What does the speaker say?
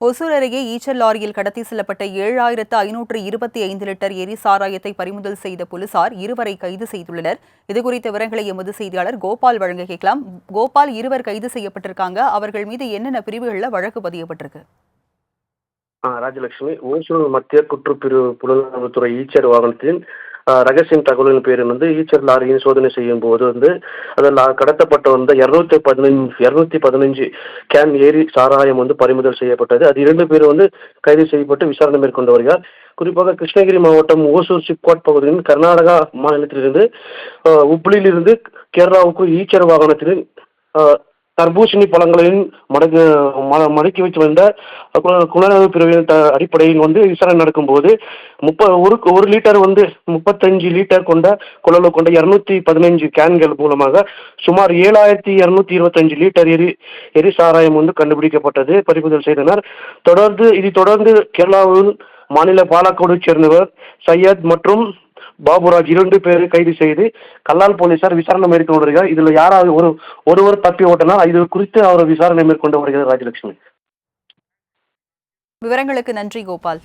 ஒசூர் அருகே ஈச்சர் லாரியில் கடத்தி செல்லப்பட்ட 7,525 லிட்டர் எரி சாராயத்தை பறிமுதல் செய்த போலீசார் இருவரை கைது செய்துள்ளனர். இதுகுறித்த விவரங்களை எமது செய்தியாளர் கோபால் வழங்க கேட்கலாம். கோபால், இருவர் கைது செய்யப்பட்டிருக்காங்க. அவர்கள் மீது என்னென்ன பிரிவுகளில் வழக்கு பதியப்பட்டிருக்கு? ராஜலட்சுமி, ஓசூர் மத்திய குற்றப்பிரிவு புலனாய்வுத்துறை ஈச்சர் வாகனத்தின் ரகசியம் தகவலின் பேரில் ஈச்சர் லாரியின் சோதனை செய்யும் போது அதில் கடத்தப்பட்ட 215 கேன் ஏரி சாராயம் பறிமுதல் செய்யப்பட்டது. அது 2 பேர் கைது செய்யப்பட்டு விசாரணை மேற்கொண்டு வருகிறார். குறிப்பாக கிருஷ்ணகிரி மாவட்டம் ஓசூர் சிப்காட் பகுதியில் கர்நாடகா மாநிலத்திலிருந்து உப்ளியிலிருந்து கேரளாவுக்கு ஈச்சர் வாகனத்தில் தர்பூசணி பழங்களையும் மடக்கி வச்சு வந்த குலநலவு பிரிவின் அடிப்படையில் விசாரணை நடக்கும்போது 1 லிட்டர் 35 லிட்டர் கொண்ட கொள்ளளவு கொண்ட 215 கேன்கள் மூலமாக சுமார் 7,225 லிட்டர் எரி சாராயம் கண்டுபிடிக்கப்பட்டது, பறிமுதல் செய்தனர். தொடர்ந்து கேரளாவில் மாநில பாலக்கோடு சேர்ந்தவர் சையத் மற்றும் பாபுராஜ் 2 பேரை கைது செய்து கல்லால் போலீசார் விசாரணை மேற்கொண்டு வருகிறார். இதுல யாராவது ஒருவர் தப்பி ஓட்டினால் இது குறித்து அவர் விசாரணை மேற்கொண்டு வருகிறார். ராஜலட்சுமி, விவரங்களுக்கு நன்றி கோபால்.